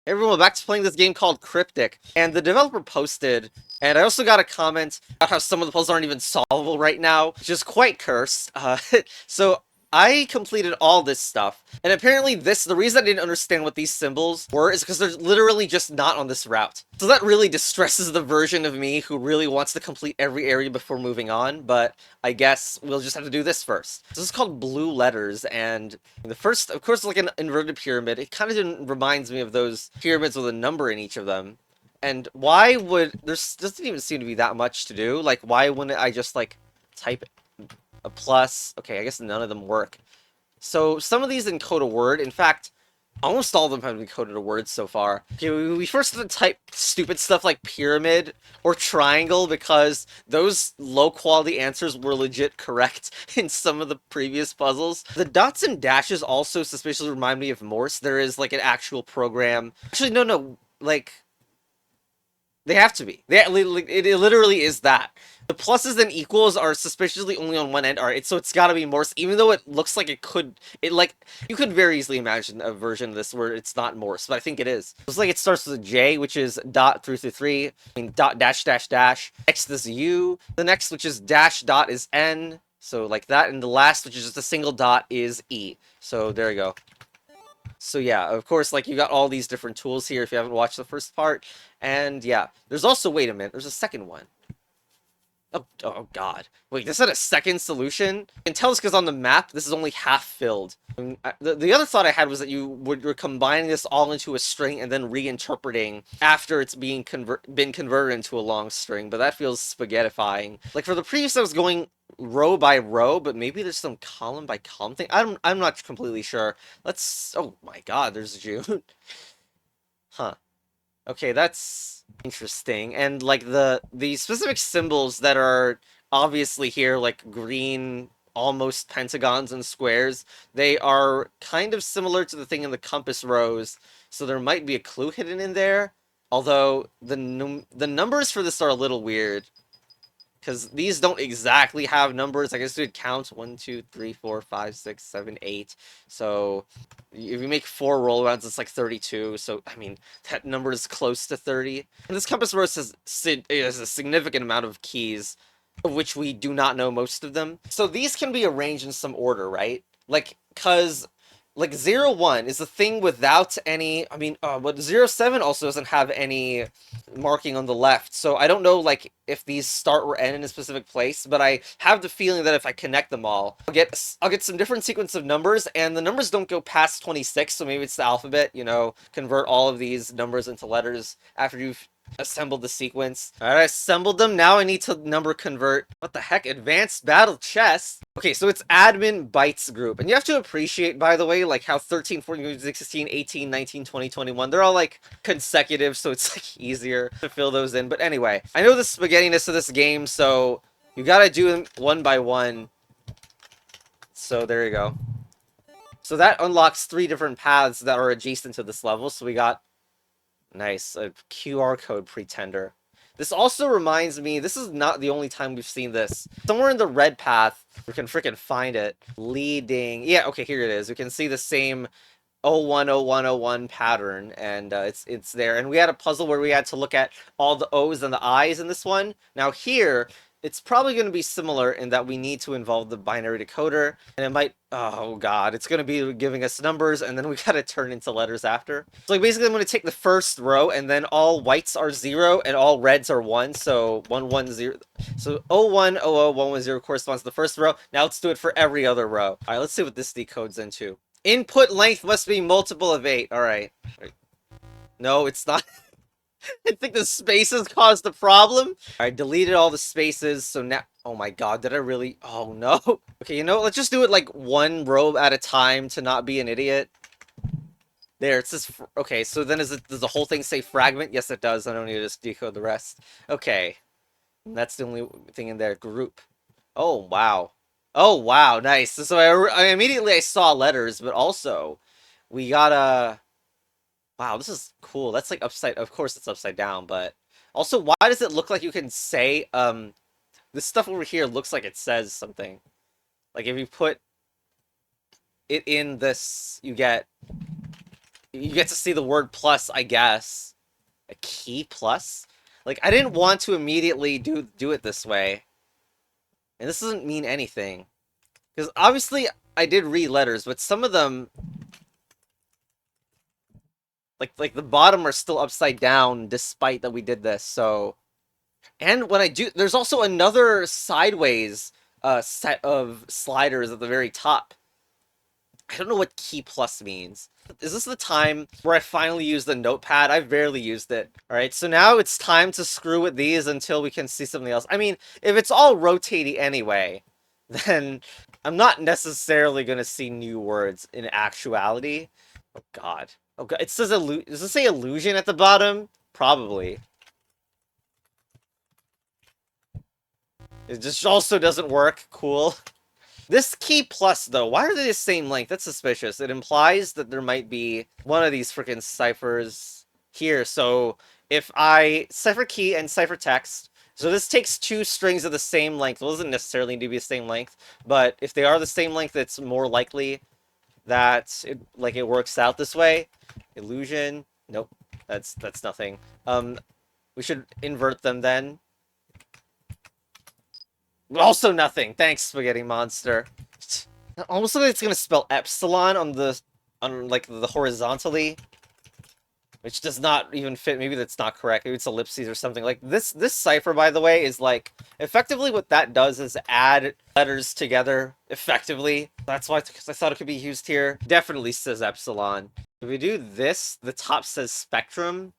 Hey everyone, back to playing this game called Kryptic. And the developer posted, and I also got a comment about how some of the puzzles aren't even solvable right now, which is quite cursed. So I completed all this stuff, and apparently the reason I didn't understand what these symbols were is because they're literally just not on this route. So that really distresses the version of me who really wants to complete every area before moving on, but I guess we'll just have to do this first. This is called Blue Letters, and the first, of course, like an inverted pyramid. It kind of reminds me of those pyramids with a number in each of them. And why would doesn't even seem to be that much to do? Like, why wouldn't I just like type a plus? Okay, I guess none of them work. So some of these encode a word. In fact, almost all of them have encoded a word so far. Okay, we first have to type stupid stuff like pyramid or triangle because those low-quality answers were legit correct in some of the previous puzzles. The dots and dashes also suspiciously remind me of Morse. There is like an actual program. Actually, no, like they have to be. It literally is that. The pluses and equals are suspiciously only on one end. Alright, so it's gotta be Morse, even though it looks like it could... you could very easily imagine a version of this where it's not Morse, but I think it is. Looks like it starts with a J, which is dot through to 3. I mean, dot dash dash dash. Next is U. The next, which is dash dot, is N. So like that. And the last, which is just a single dot, is E. So there you go. So yeah, of course, like you got all these different tools here if you haven't watched the first part. And yeah, there's also, wait a minute, there's a second one. Oh god. Wait, this had a second solution? You can tell us because on the map, this is only half filled. The other thought I had was that you're combining this all into a string and then reinterpreting after it's been converted into a long string, but that feels spaghettifying. Like for the previous, I was going row by row, but maybe there's some column by column thing. I'm not completely sure. Oh my god, there's June. Huh. Okay, that's interesting. And like the specific symbols that are obviously here, like green, almost pentagons and squares, they are kind of similar to the thing in the compass rose, so there might be a clue hidden in there. Although the numbers for this are a little weird. Because these don't exactly have numbers. I guess we'd count 1, 2, 3, 4, 5, 6, 7, 8. So if you make 4 roll rounds, it's like 32. So, I mean, that number is close to 30. And this compass rose has a significant amount of keys, of which we do not know most of them. So these can be arranged in some order, right? Like, because like 0, 1 is a thing without any, I mean, but 0, 7 also doesn't have any marking on the left, so I don't know, like, if these start or end in a specific place, but I have the feeling that if I connect them all, I'll get some different sequence of numbers, and the numbers don't go past 26, so maybe it's the alphabet, you know, convert all of these numbers into letters after you've assembled the sequence. Alright, I assembled them. Now I need to number convert. What the heck? Advanced Battle Chess? Okay, so it's admin bytes group. And you have to appreciate, by the way, like how 13, 14, 15, 16, 18, 19, 20, 21, they're all like consecutive, so it's like easier to fill those in. But anyway, I know the spaghettiness of this game, so you gotta do them one by one. So there you go. So that unlocks 3 different paths that are adjacent to this level. So we got nice. A QR code pretender. This also reminds me, this is not the only time we've seen this. Somewhere in the red path, we can freaking find it. Leading. Yeah, okay, here it is. We can see the same 010101 pattern, and it's there. And we had a puzzle where we had to look at all the O's and the I's in this one. Now here, it's probably going to be similar in that we need to involve the binary decoder, and it might, oh god, it's going to be giving us numbers, and then we got to turn into letters after. So like basically I'm going to take the first row, and then all whites are 0, and all reds are 1, so 1, 1, 0. So 01, 00, 1, 1, 0 corresponds to the first row. Now let's do it for every other row. Alright, let's see what this decodes into. Input length must be multiple of 8. Alright. No, it's not. I think the spaces caused the problem. I deleted all the spaces, so now... Oh my god, did I really... Oh no. Okay, you know what? Let's just do it like one row at a time to not be an idiot. There, it says... Okay, so then does the whole thing say fragment? Yes, it does. I don't need to just decode the rest. Okay. That's the only thing in there. Group. Oh, wow. Oh, wow, nice. So I immediately saw letters, but also we got a... Wow, this is cool. That's like upside... Of course it's upside down, but... Also, why does it look like you can say, this stuff over here looks like it says something. Like, if you put it in this, you get... you get to see the word plus, I guess. A key plus? Like, I didn't want to immediately do it this way. And this doesn't mean anything. Because obviously, I did read letters, but some of them, like the bottom are still upside down, despite that we did this, so... And when I do... There's also another sideways set of sliders at the very top. I don't know what key plus means. Is this the time where I finally use the notepad? I've barely used it. Alright, so now it's time to screw with these until we can see something else. I mean, if it's all rotating anyway, then I'm not necessarily going to see new words in actuality. Oh god. Oh god, it says does it say illusion at the bottom? Probably. It just also doesn't work. Cool. This key plus, though, why are they the same length? That's suspicious. It implies that there might be one of these freaking ciphers here. So if I cipher key and cipher text, so this takes two strings of the same length. Well, it doesn't necessarily need to be the same length, but if they are the same length, it's more likely that it works out this way. Illusion. Nope. That's nothing. We should invert them then. Also nothing. Thanks, Spaghetti Monster. Almost like it's gonna spell epsilon on the horizontally, which does not even fit. Maybe that's not correct. Maybe it's ellipses or something. Like this cipher, by the way, is like effectively what that does is add letters together effectively. That's why I thought it could be used here. Definitely says epsilon. If we do this, the top says spectrum.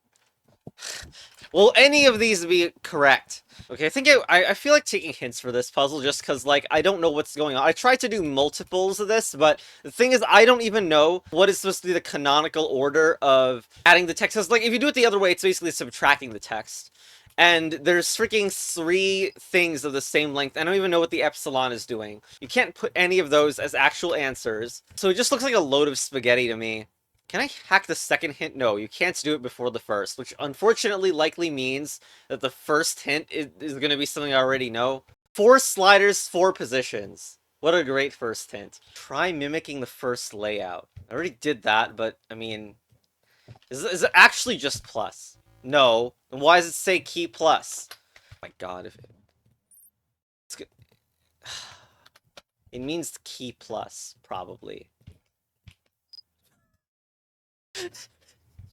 Will any of these be correct? Okay, I think I feel like taking hints for this puzzle just because, like, I don't know what's going on. I tried to do multiples of this, but the thing is, I don't even know what is supposed to be the canonical order of adding the text. Because, like, if you do it the other way, it's basically subtracting the text. And there's freaking 3 things of the same length. I don't even know what the epsilon is doing. You can't put any of those as actual answers. So it just looks like a load of spaghetti to me. Can I hack the second hint? No, you can't do it before the first, which unfortunately likely means that the first hint is going to be something I already know. 4 sliders, 4 positions. What a great first hint. Try mimicking the first layout. I already did that, but, I mean... Is it actually just plus? No. Then why does it say key plus? Oh my god, if it's good. It means key plus, probably.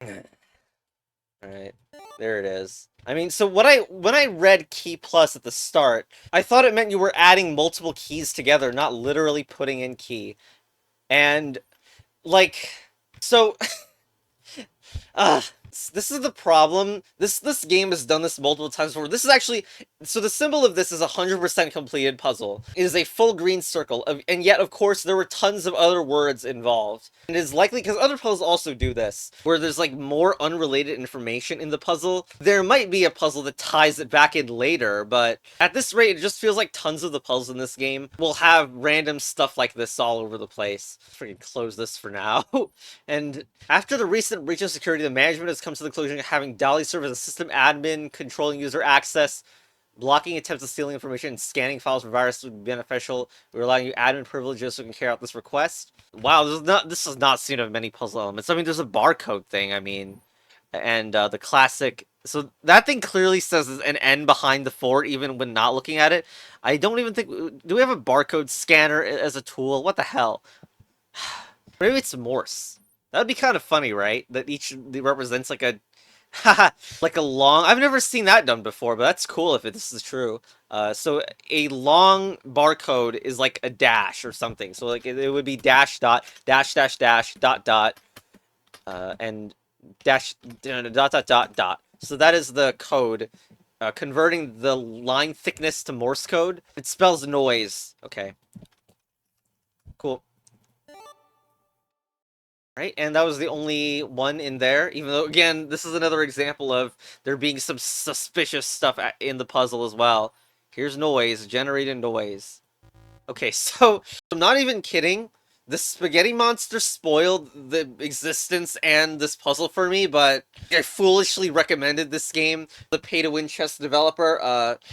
Alright, there it is. I mean, so when I read key plus at the start, I thought it meant you were adding multiple keys together, not literally putting in key. And, like, so... this is the problem. This game has done this multiple times before. This is actually... So the symbol of this is a 100% completed puzzle. It is a full green circle, and yet, of course, there were tons of other words involved. And it is likely, because other puzzles also do this, where there's, like, more unrelated information in the puzzle. There might be a puzzle that ties it back in later, but at this rate, it just feels like tons of the puzzles in this game will have random stuff like this all over the place. Freaking close this for now. And after the recent breach of security, the management has come to the conclusion of having Dolly serve as a system admin, controlling user access, blocking attempts of stealing information, and scanning files for viruses would be beneficial. We're allowing you admin privileges so we can carry out this request. Wow, this does not seem to have many puzzle elements. I mean, there's a barcode thing, I mean, and the classic... So that thing clearly says an N behind the 4, even when not looking at it. I don't even think... Do we have a barcode scanner as a tool? What the hell? Maybe it's Morse. That would be kind of funny, right? That each represents like a... like a long... I've never seen that done before, but that's cool if this is true. So a long barcode is like a dash or something. So like it would be dash dot, dash dash dash, dot dot, and dash dot dot dot dot. So that is the code. Converting the line thickness to Morse code. It spells noise. Okay. Cool. Right, and that was the only one in there, even though, again, this is another example of there being some suspicious stuff in the puzzle as well. Here's noise, generated noise. Okay, so, I'm not even kidding. The spaghetti monster spoiled the existence and this puzzle for me, but I foolishly recommended this game. The pay-to-win chess developer.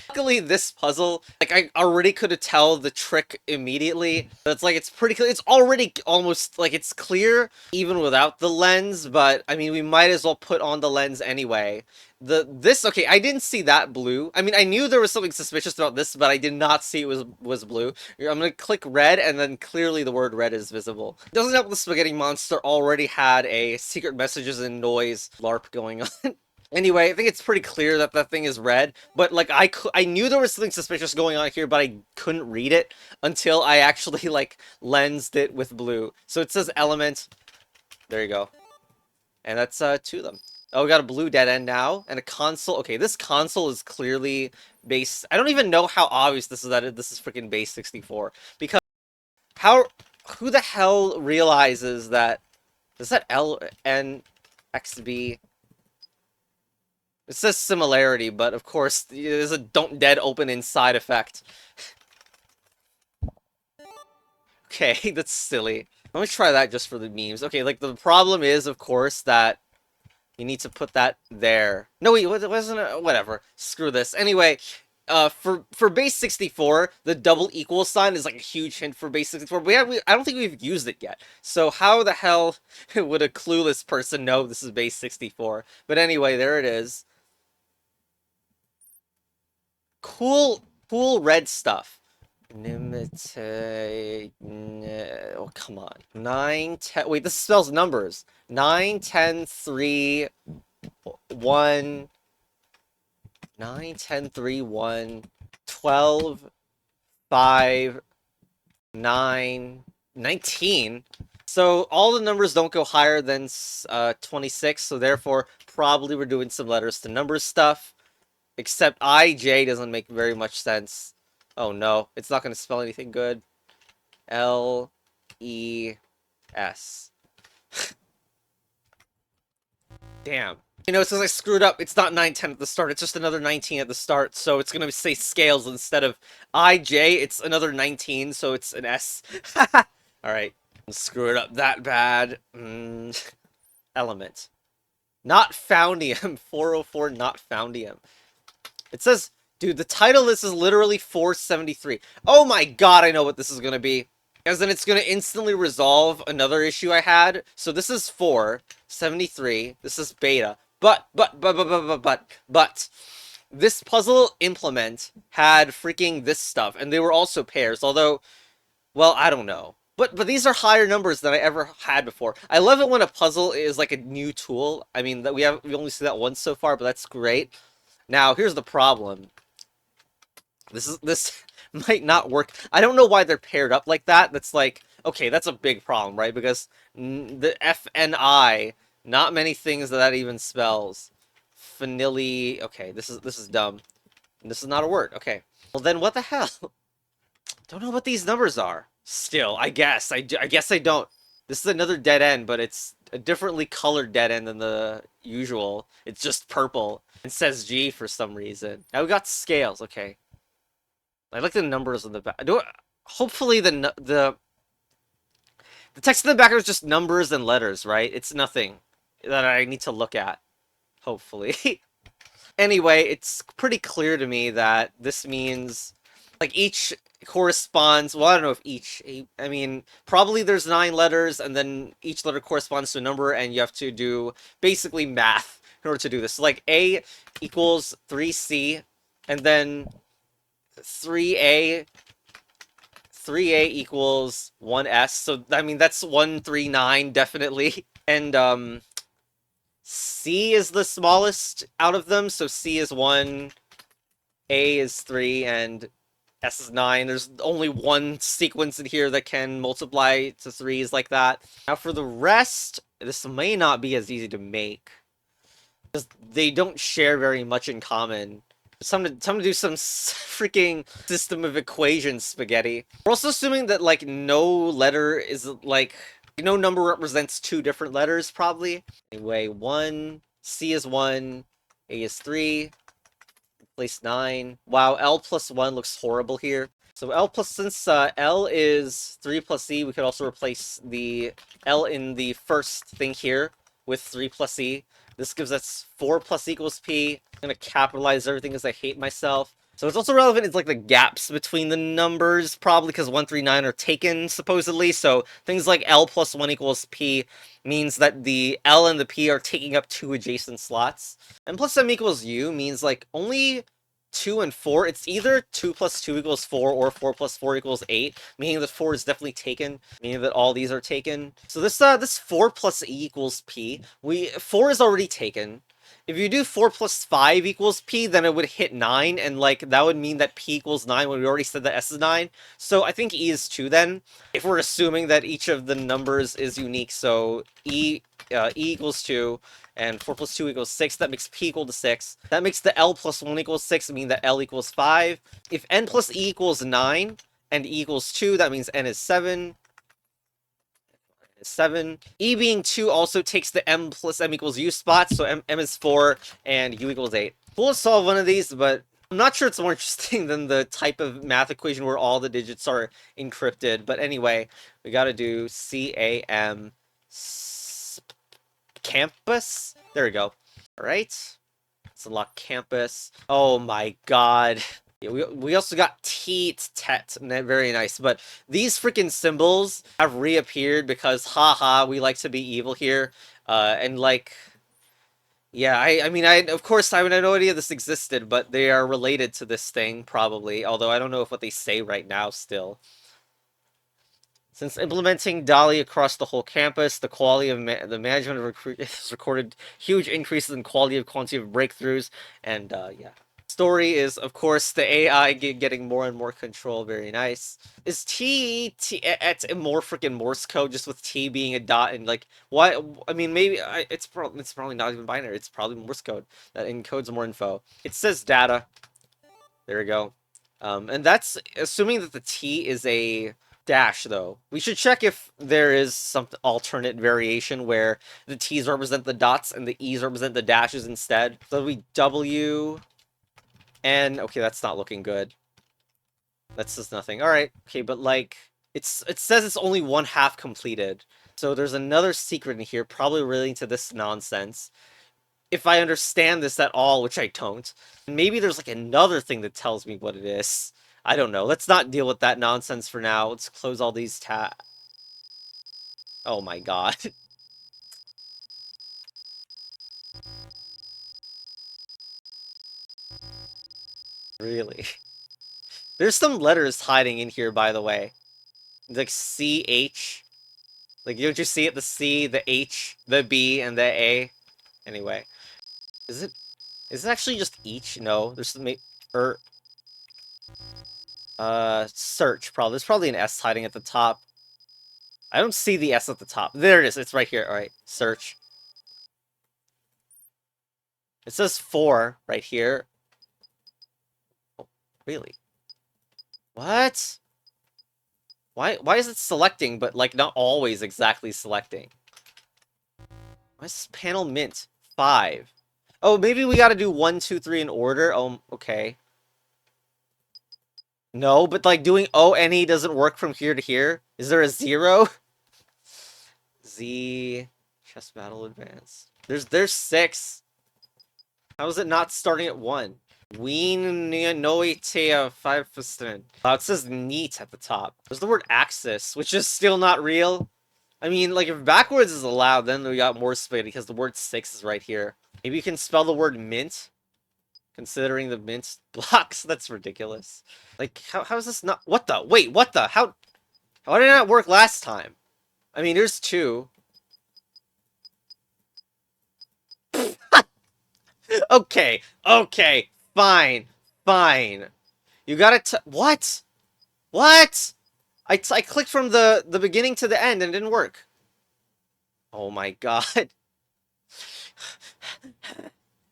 Luckily, this puzzle, like I already could have tell the trick immediately. It's like it's pretty clear. It's already almost like it's clear even without the lens. But I mean, we might as well put on the lens anyway. Okay, I didn't see that blue. I mean, I knew there was something suspicious about this, but I did not see it was blue. I'm gonna click red, and then clearly the word red is visible. It doesn't help the spaghetti monster already had a secret messages and noise LARP going on. Anyway, I think it's pretty clear that that thing is red, but like I knew there was something suspicious going on here, but I couldn't read it until I actually like lensed it with blue. So it says element. There you go. And that's two of them. Oh, we got a blue dead end now, and a console. Okay, this console is clearly base. I don't even know how obvious this is that this is freaking base 64. Because how, who the hell realizes that, is that LNXB? It says similarity, but of course, there's a don't dead open inside effect. Okay, that's silly. Let me try that just for the memes. Okay, like the problem is, of course, that you need to put that there. No, wait, wasn't it? Whatever. Screw this. Anyway, for base 64, the double equal sign is like a huge hint for base 64. I don't think we've used it yet. So how the hell would a clueless person know this is base 64? But anyway, there it is. Cool red stuff. Nimitate. Oh, come on. 9, 10. Wait, this spells numbers. 9, 10, 3, 1. 9, 10, 3, 1. 12, 5, 9, 19. So all the numbers don't go higher than 26, so therefore probably we're doing some letters to numbers stuff. Except IJ doesn't make very much sense. Oh no, it's not going to spell anything good. L, E, S. Damn. You know, since I screwed up, it's not 910 at the start, it's just another 19 at the start, so it's gonna say scales instead of IJ, it's another 19, so it's an S. Alright. Screw it up that bad. Element. Not Foundium. 404 not Foundium. It says, dude, the title of this is literally 473. Oh my god, I know what this is gonna be. As in, it's gonna instantly resolve another issue I had. So this is 473. This is beta. But, this puzzle implement had freaking this stuff, and they were also pairs, although, well, I don't know. But these are higher numbers than I ever had before. I love it when a puzzle is like a new tool. I mean, that we only see that once so far, but that's great. Now, here's the problem. This might not work. I don't know why they're paired up like that. That's like, okay, that's a big problem, right? Because the FNI, not many things that even spells. Fanili. Okay, this is dumb. This is not a word. Okay. Well, then what the hell? Don't know what these numbers are. Still, I guess. I guess I don't. This is another dead end, but it's a differently colored dead end than the usual. It's just purple. It says G for some reason. Now we got scales. Okay. I like the numbers on the back. Hopefully the text in the back is just numbers and letters, right? It's nothing that I need to look at. Hopefully. Anyway, it's pretty clear to me that this means like each corresponds. Well, I don't know if each. I mean, probably there's 9 letters, and then each letter corresponds to a number, and you have to do basically math in order to do this. So, like A equals 3C, and then 3A equals 1S, so I mean that's 139 definitely. And C is the smallest out of them, so C is 1, A is 3, and S is 9. There's only one sequence in here that can multiply to 3s like that. Now for the rest, this may not be as easy to make, because they don't share very much in common. Time to do some freaking system of equations spaghetti. We're also assuming that, like, no letter is, like, no number represents 2 different letters, probably. Anyway, 1, C is 1, A is 3, place 9. Wow, L plus 1 looks horrible here. So L plus, since L is 3 plus E, we could also replace the L in the first thing here with 3 plus E. This gives us 4 plus equals P. I'm gonna capitalize everything because I hate myself. So it's also relevant is like the gaps between the numbers, probably because 1, 3, 9 are taken, supposedly. So things like L plus 1 equals P means that the L and the P are taking up 2 adjacent slots. And plus M equals U means like only 2 and 4, it's either 2 plus 2 equals 4 or 4 plus 4 equals 8, meaning that 4 is definitely taken, meaning that all these are taken. So this 4 plus E equals P, 4 is already taken. If you do 4 plus 5 equals P, then it would hit 9, and like that would mean that P equals 9 when we already said that S is 9. So I think E is 2 then, if we're assuming that each of the numbers is unique. So E equals 2, and 4 plus 2 equals 6. That makes P equal to 6. That makes the L plus 1 equals 6, meaning that L equals 5. If N plus E equals 9, and E equals 2, that means N is 7. 7. E being 2 also takes the M plus M equals U spot, so M is 4, and U equals 8. We'll solve one of these, but I'm not sure it's more interesting than the type of math equation where all the digits are encrypted. But anyway, we gotta do CAM campus. There we go. All right. Let's unlock campus. Oh my god. Yeah, we also got tet. Very nice. But these freaking symbols have reappeared because, haha, we like to be evil here. And like, yeah, I mean, of course, I had no idea this existed, but they are related to this thing, probably. Although I don't know if what they say right now still. Since implementing DALI across the whole campus, the quality of the management of has recorded huge increases in quality of quantity of breakthroughs, and yeah. Story is, of course, the AI getting more and more control. Very nice. Is T at more freaking Morse code, just with T being a dot and like why? I mean, maybe it's probably not even binary. It's probably Morse code that encodes more info. It says data. There we go. And that's assuming that the T is a dash, though. We should check if there is some alternate variation where the T's represent the dots and the E's represent the dashes instead. So we W, N. Okay, that's not looking good. That's just nothing. All right. Okay, but like, it says it's only 1/2 completed. So there's another secret in here, probably relating to this nonsense. If I understand this at all, which I don't. Maybe there's like another thing that tells me what it is. I don't know. Let's not deal with that nonsense for now. Let's close all these tabs. Oh my god. Really? There's some letters hiding in here, by the way. Like CH. Like, don't you see it? The C, the H, the B, and the A. Anyway. Is it actually just each? No. There's some... search, probably. There's probably an S hiding at the top. I don't see the S at the top. There it is. It's right here. All right. Search. It says 4 right here. Oh, really? What? Why is it selecting, but like not always exactly selecting? Why is this panel mint? 5. Oh, maybe we gotta do 1, 2, 3 in order. Oh, okay. No, but like doing O-N-E doesn't work from here to here. Is there a 0? Z chess battle advance. There's 6. How is it not starting at 1? Ween noite 5%. It says neat at the top. There's the word axis, which is still not real. I mean, like, if backwards is allowed, then we got more space because the word 6 is right here. Maybe you can spell the word mint, considering the mint blocks. That's ridiculous. Like, how is this not... What the? Wait, what the? How did it not work last time? I mean, there's 2. Okay, fine. You gotta what? What? I clicked from the beginning to the end and it didn't work. Oh my god.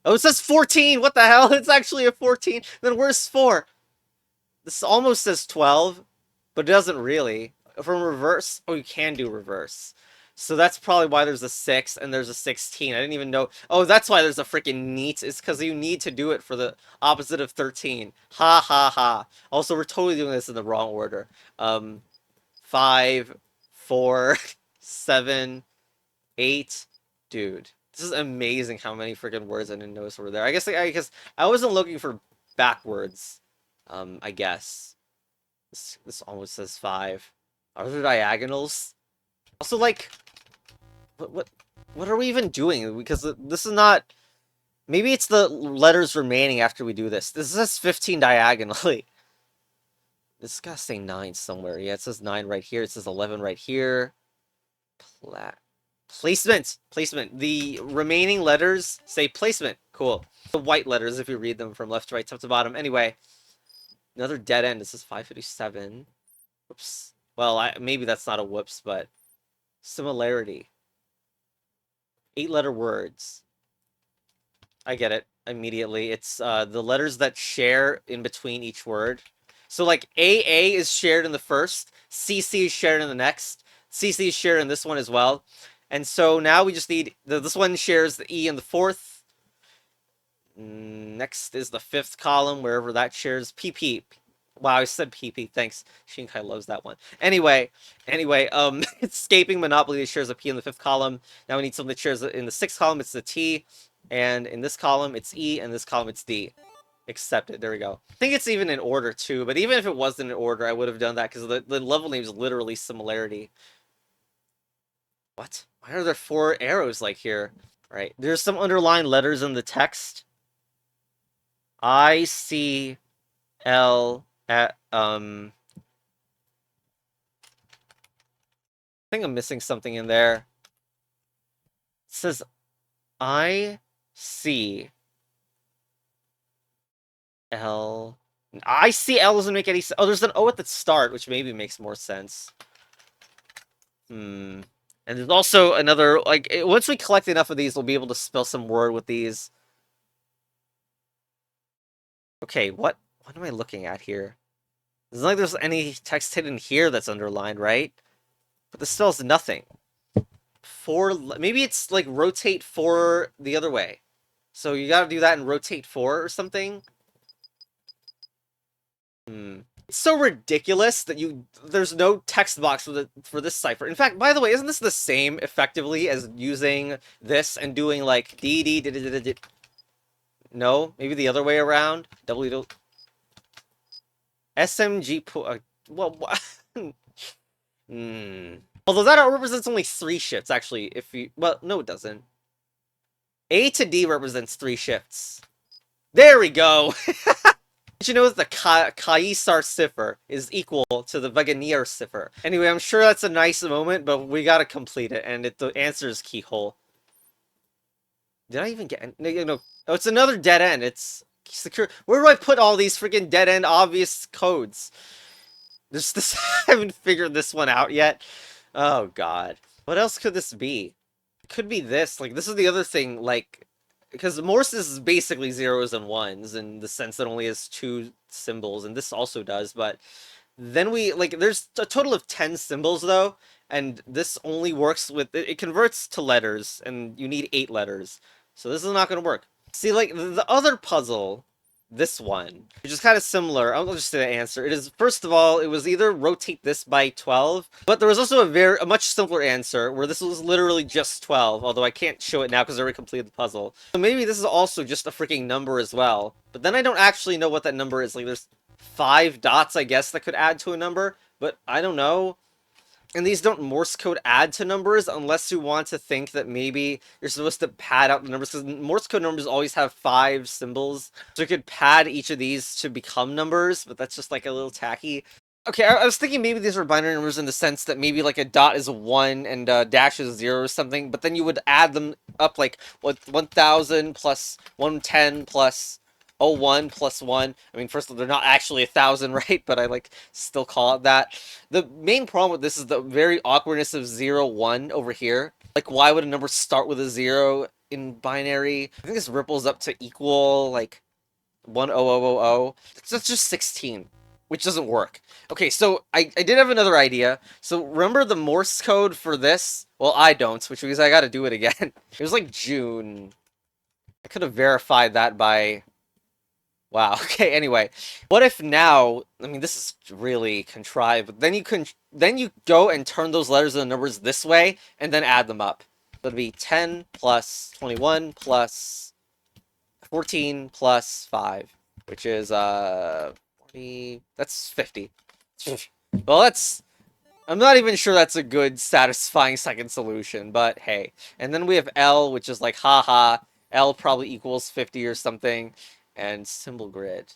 Oh, it says 14! What the hell? It's actually a 14! Then where's 4? This almost says 12, but it doesn't really. From reverse? Oh, you can do reverse. So that's probably why there's a 6 and there's a 16. I didn't even know. Oh, that's why there's a freaking neat. It's because you need to do it for the opposite of 13. Ha ha ha. Also, we're totally doing this in the wrong order. 5, 4, 7, 8. Dude, this is amazing how many freaking words I didn't notice were there. I guess I wasn't looking for backwards. I guess. This almost says 5. Are there diagonals? Also, like, what what are we even doing? Because this is not. Maybe it's the letters remaining after we do this. This says 15 diagonally. This gotta say 9 somewhere. Yeah, it says 9 right here. It says 11 right here. Placement! Placement. The remaining letters say placement. Cool. The white letters, if you read them from left to right, top to bottom. Anyway, another dead end. This is 557. Whoops. Well, maybe that's not a whoops, but similarity. 8-letter words. I get it immediately. It's the letters that share in between each word. So like AA is shared in the first, CC is shared in the next, CC is shared in this one as well. And so now we just need this one shares the E in the fourth. Next is the fifth column, wherever that shares PP. Wow, I said PP. Thanks. Shinkai loves that one. Anyway, escaping Monopoly shares a P in the fifth column. Now we need something that shares in the sixth column. It's the T, and in this column it's E, and this column it's D. Accepted. There we go. I think it's even in order too, but even if it wasn't in order, I would have done that because the level name is literally similarity. What? Why are there 4 arrows like here? Right. There's some underlined letters in the text. I, C, L, at, I think I'm missing something in there. It says I, C, L. I, C, L doesn't make any sense. Oh, there's an O at the start, which maybe makes more sense. And there's also another, like, once we collect enough of these, we'll be able to spell some word with these. Okay, what am I looking at here? It's not like there's any text hidden here that's underlined, right? But this spells nothing. 4, maybe it's like rotate 4 the other way. So you gotta do that and rotate 4 or something? It's so ridiculous that there's no text box for this cipher. In fact, by the way, isn't this the same effectively as using this and doing like D D D D D D? No, maybe the other way around. W SMG well, although that represents only 3 shifts actually. If you no, it doesn't. A to D represents 3 shifts. There we go. Did you know that the Kaisar cipher is equal to the Wagoneer cipher? Anyway, I'm sure that's a nice moment, but we gotta complete it, and the answer is keyhole. Did I even get... No. Oh, it's another dead end. It's secure. Where do I put all these freaking dead end obvious codes? This I haven't figured this one out yet. Oh, God. What else could this be? It could be this. Like, this is the other thing, like... Because Morse is basically 0s and 1s in the sense that it only has 2 symbols, and this also does, but then there's a total of 10 symbols, though, and this only works with, it converts to letters, and you need 8 letters, so this is not going to work. See, like, the other puzzle, this one, which is kind of similar, I'll just say the answer. It is, first of all, it was either rotate this by 12, but there was also a much simpler answer, where this was literally just 12, although I can't show it now because I already completed the puzzle. So maybe this is also just a freaking number as well, but then I don't actually know what that number is. Like, there's 5 dots, I guess, that could add to a number, but I don't know. And these don't Morse code add to numbers unless you want to think that maybe you're supposed to pad out the numbers, because Morse code numbers always have 5 symbols. So you could pad each of these to become numbers, but that's just like a little tacky. Okay, I was thinking maybe these are binary numbers in the sense that maybe like a dot is a 1 and a dash is a 0 or something, but then you would add them up like 1000 plus 110 plus 01 plus 1. I mean, first of all, they're not actually 1000, right? But I like still call it that. The main problem with this is the very awkwardness of 0, 1 over here. Like, why would a number start with a 0 in binary? I think this ripples up to equal, like, 10000. That's just 16. which doesn't work. Okay, so I did have another idea. So remember the Morse code for this? Well, I don't, which means I gotta do it again. It was like June. I could have verified that by... Wow, okay, anyway. What if now, I mean, this is really contrived, but then you go and turn those letters and numbers this way, and then add them up. That'd be 10 plus 21 plus 14 plus 5, which is, 40, that's 50. Well, I'm not even sure that's a good, satisfying second solution, but hey. And then we have L, which is like, haha, L probably equals 50 or something, and symbol grid.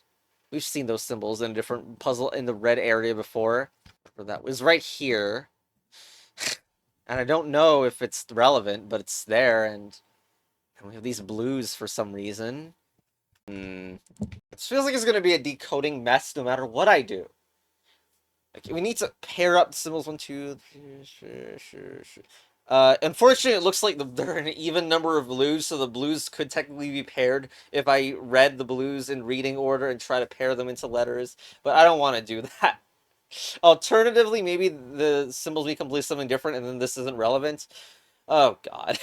We've seen those symbols in a different puzzle in the red area before. That was right here. And I don't know if it's relevant, but it's there, and we have these blues for some reason. It feels like it's going to be a decoding mess no matter what I do. Like, we need to pair up the symbols. 1, 2, 3. Unfortunately, it looks like there are an even number of blues, so the blues could technically be paired if I read the blues in reading order and try to pair them into letters, but I don't want to do that. Alternatively, maybe the symbols become something different and then this isn't relevant. Oh, God.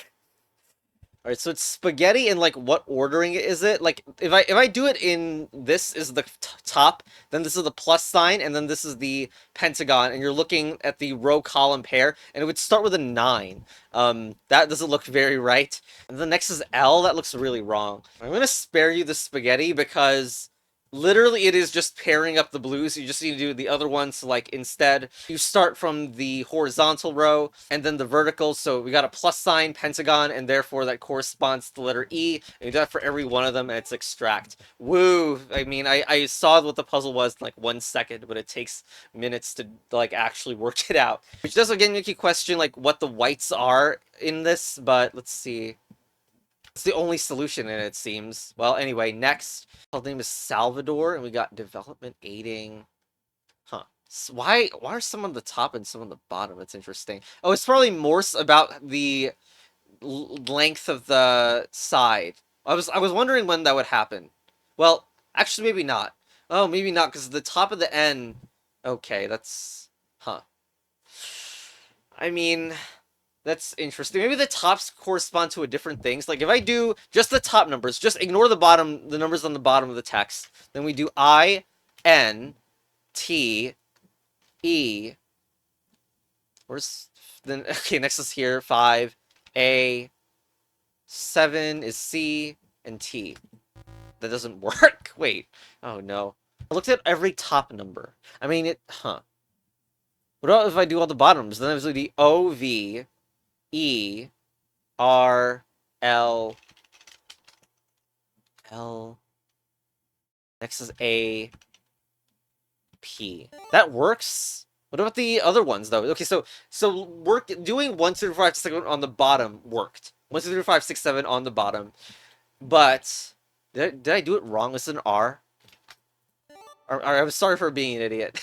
Alright, so it's spaghetti, and like what ordering is it? Like if I do it in this is the top, then this is the plus sign, and then this is the pentagon, and you're looking at the row column pair, and it would start with a 9. That doesn't look very right. And the next is L, that looks really wrong. I'm gonna spare you the spaghetti because literally it is just pairing up the blues. You just need to do the other ones, so like instead you start from the horizontal row and then the vertical, so we got a plus sign, pentagon, and therefore that corresponds to the letter E, and you do that for every one of them, and it's extract. Woo! I mean, I saw what the puzzle was in like 1 second, but it takes minutes to like actually work it out. Which does again make you question like what the whites are in this, but let's see. It's the only solution in it, it seems. Well, anyway, next. His name is Salvador, and we got development aiding. Huh. So why are some on the top and some on the bottom? That's interesting. Oh, it's probably more about the length of the side. I was wondering when that would happen. Well, actually, maybe not. Oh, maybe not, because the top of the N... Okay, that's... Huh. I mean... That's interesting. Maybe the tops correspond to a different things. Like if I do just the top numbers, just ignore the bottom, the numbers on the bottom of the text. Then we do I, N, T, E. Where's then? Okay, next is here 5, A, 7 is C, and T. That doesn't work. Wait. Oh no. I looked at every top number. I mean it. Huh. What about if I do all the bottoms? Then it would be O, V, E, R, L, L. Next is A, P. That works. What about the other ones though? Okay, so doing 1, 2, 3, 4, 5, 6, 7 on the bottom worked. 1, 2, 3, 4, 5, 6, 7 on the bottom. But did I do it wrong? Is it an R? I'm sorry for being an idiot.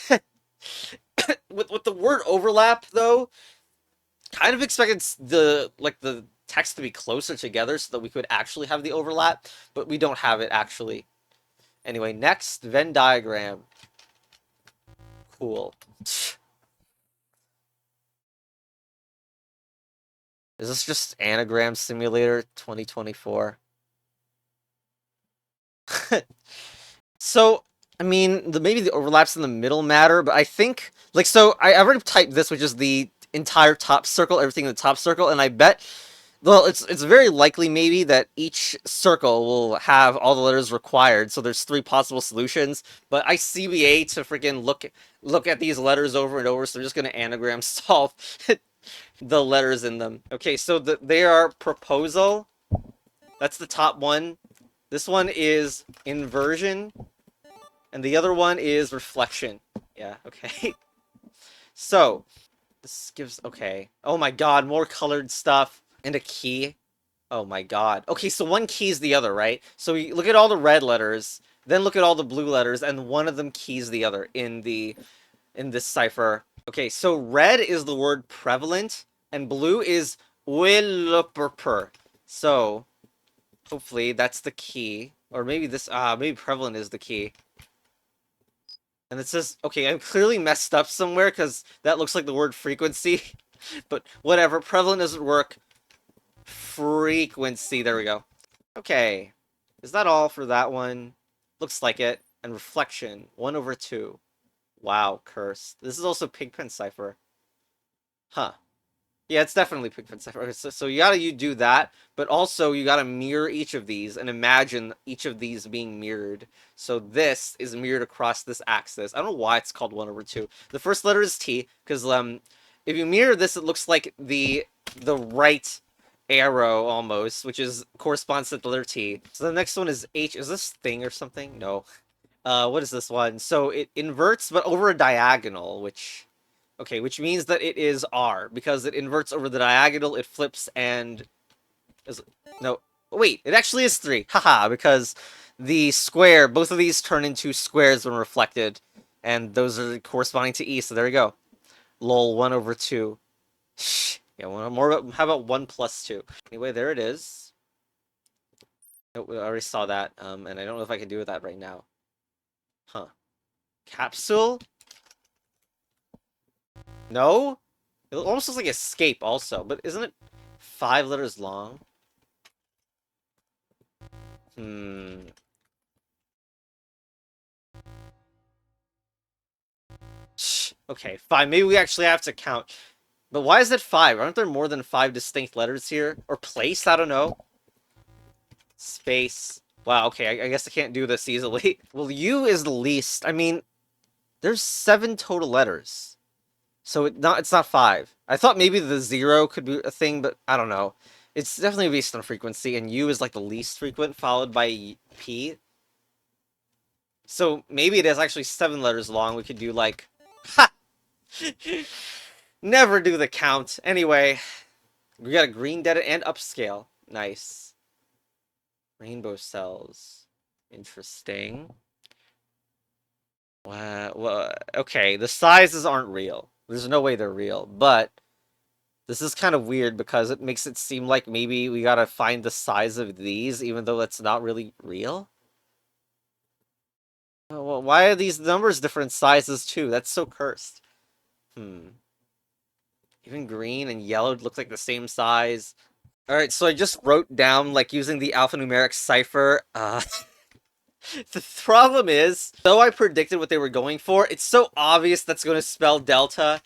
With the word overlap though, kind of expected the text to be closer together so that we could actually have the overlap, but we don't have it actually. Anyway, next, Venn diagram. Cool. Is this just Anagram Simulator 2024? So, I mean, maybe the overlaps in the middle matter, but I think, like, so I already typed this, which is the entire top circle, everything in the top circle, and I bet, well, it's very likely maybe that each circle will have all the letters required, so there's 3 possible solutions, but I CBA to freaking look at these letters over and over, so I'm just gonna anagram solve the letters in them. Okay, so they are proposal. That's the top one. This one is inversion. And the other one is reflection. Yeah, okay. So, this gives... Okay. Oh my god, more colored stuff. And a key. Oh my god. Okay, so one keys the other, right? So we look at all the red letters, then look at all the blue letters, and one of them keys the other in this cipher. Okay, so red is the word prevalent, and blue is willperper. So, hopefully that's the key. Or maybe maybe prevalent is the key. And it says, okay, I'm clearly messed up somewhere because that looks like the word frequency. But whatever, prevalent doesn't work. Frequency, there we go. Okay. Is that all for that one? Looks like it. And reflection, 1/2. Wow, curse. This is also Pigpen Cipher. Huh. Yeah, it's definitely Pigpen Cipher. Okay, so you do that, but also you gotta mirror each of these and imagine each of these being mirrored. So this is mirrored across this axis. I don't know why it's called 1/2. The first letter is T, because if you mirror this, it looks like the right arrow almost, which is corresponds to the letter T. So the next one is H. Is this thing or something? No. What is this one? So it inverts, but over a diagonal, which... Okay, which means that it is R, because it inverts over the diagonal, it flips, and... No, wait, it actually is 3. Haha, because the square, both of these turn into squares when reflected, and those are corresponding to E, so there we go. Lol, 1/2. Yeah, how about 1 + 2? Anyway, there it is. Oh, I already saw that, and I don't know if I can do that right now. Huh. Capsule? No? It almost looks like escape also, but isn't it 5 letters long? Hmm. Okay, fine. Maybe we actually have to count. But why is it 5? Aren't there more than 5 distinct letters here? Or place? I don't know. Space. Wow, okay, I guess I can't do this easily. Well, U is the least. I mean, there's 7 total letters. So it's not 5. I thought maybe the 0 could be a thing, but I don't know. It's definitely based on frequency, and U is like the least frequent, followed by P. So maybe it is actually 7 letters long. We could do like... Ha! Never do the count. Anyway, we got a green dead and upscale. Nice. Rainbow cells. Interesting. Well, okay, the sizes aren't real. There's no way they're real, but this is kind of weird because it makes it seem like maybe we gotta find the size of these, even though that's not really real. Well, why are these numbers different sizes too? That's so cursed. Even green and yellow look like the same size. Alright, so I just wrote down, like, using the alphanumeric cipher. The problem is, though I predicted what they were going for, it's so obvious that's going to spell delta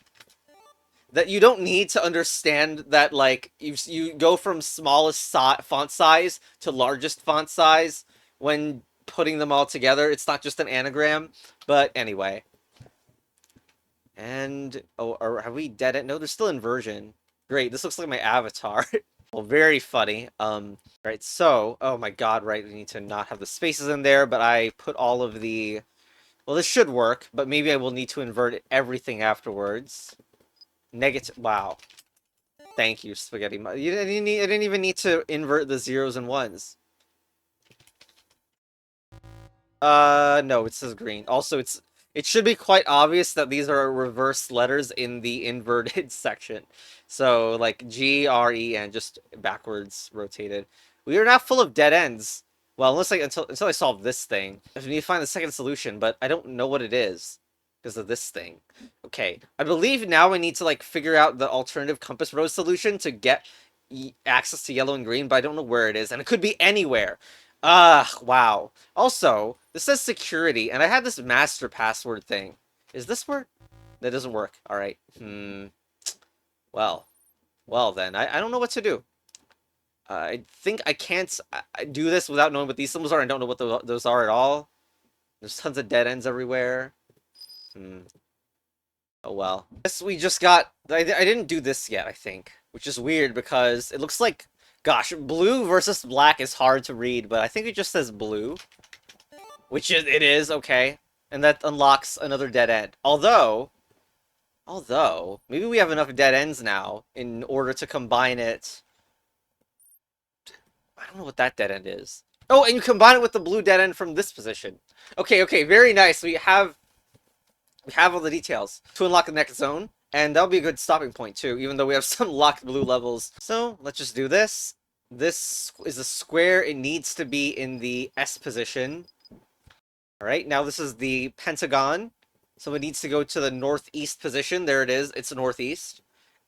that you don't need to understand that, like, you go from smallest font size to largest font size when putting them all together. It's not just an anagram, but anyway. And, oh, have we dead it? No, there's still inversion. Great, this looks like my avatar. Well, very funny. Right, so, oh my god, right, we need to not have the spaces in there, but I put all of the... Well, this should work, but maybe I will need to invert everything afterwards. Negative, wow. Thank you, Spaghetti. I didn't even need to invert the zeros and ones. No, it says green. Also, it should be quite obvious that these are reverse letters in the inverted section. So, like, G, R, E, and just backwards rotated. We are now full of dead ends. Well, unless until I solve this thing. I need to find the second solution, but I don't know what it is because of this thing. Okay, I believe now we need to, like, figure out the alternative compass rose solution to get access to yellow and green, but I don't know where it is, and it could be anywhere. Wow. Also, this says security, and I had this master password thing. Is this where... That doesn't work. Alright. Well. Well, then. I don't know what to do. I think I can't do this without knowing what these symbols are. I don't know what those are at all. There's tons of dead ends everywhere. Oh, well. Guess we just got... I didn't do this yet, I think. Which is weird, because it looks like... Gosh, blue versus black is hard to read, but I think it just says blue. Which it is, okay. And that unlocks another dead end. Although, maybe we have enough dead ends now in order to combine it. I don't know what that dead end is. Oh, and you combine it with the blue dead end from this position. Okay, very nice. We have all the details to unlock the next zone. And that'll be a good stopping point, too, even though we have some locked blue levels. So, let's just do this. This is a square. It needs to be in the S position. Alright, now this is the pentagon. So it needs to go to the northeast position. There it is. It's northeast.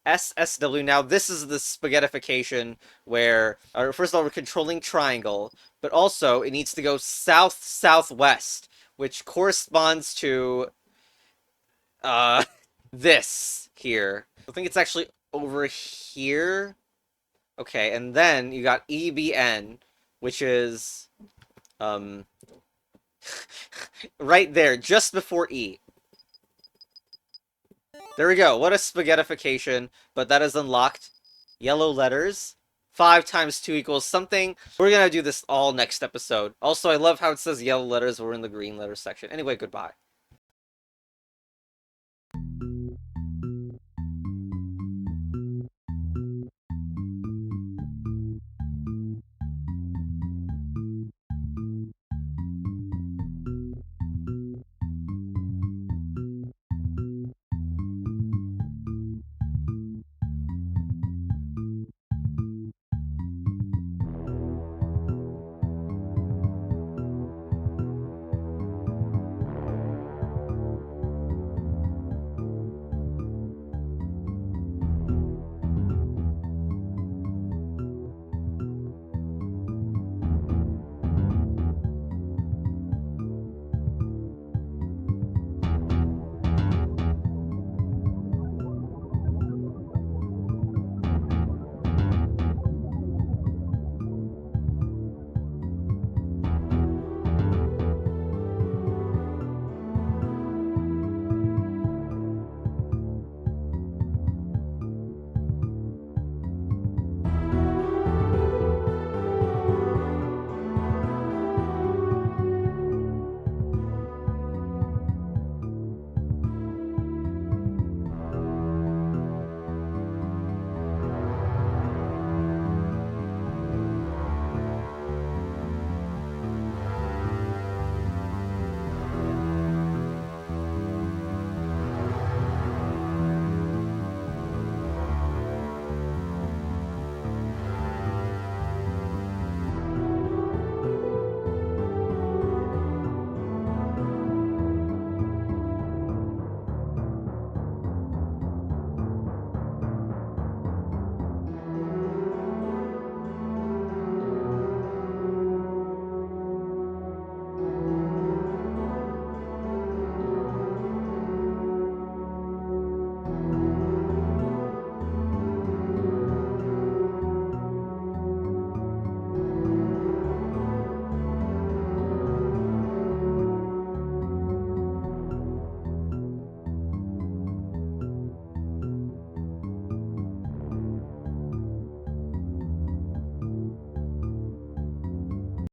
SSW. Now this is the spaghettification where, first of all, we're controlling triangle, but also it needs to go south-southwest, which corresponds to uh this here. I think it's actually over here. Okay, and then you got EBN, which is um right there, just before E. There we go. What a spaghettification, but that is unlocked. Yellow letters. 5 times 2 equals something. We're gonna do this all next episode. Also, I love how it says yellow letters. We're in the green letters section. Anyway, goodbye.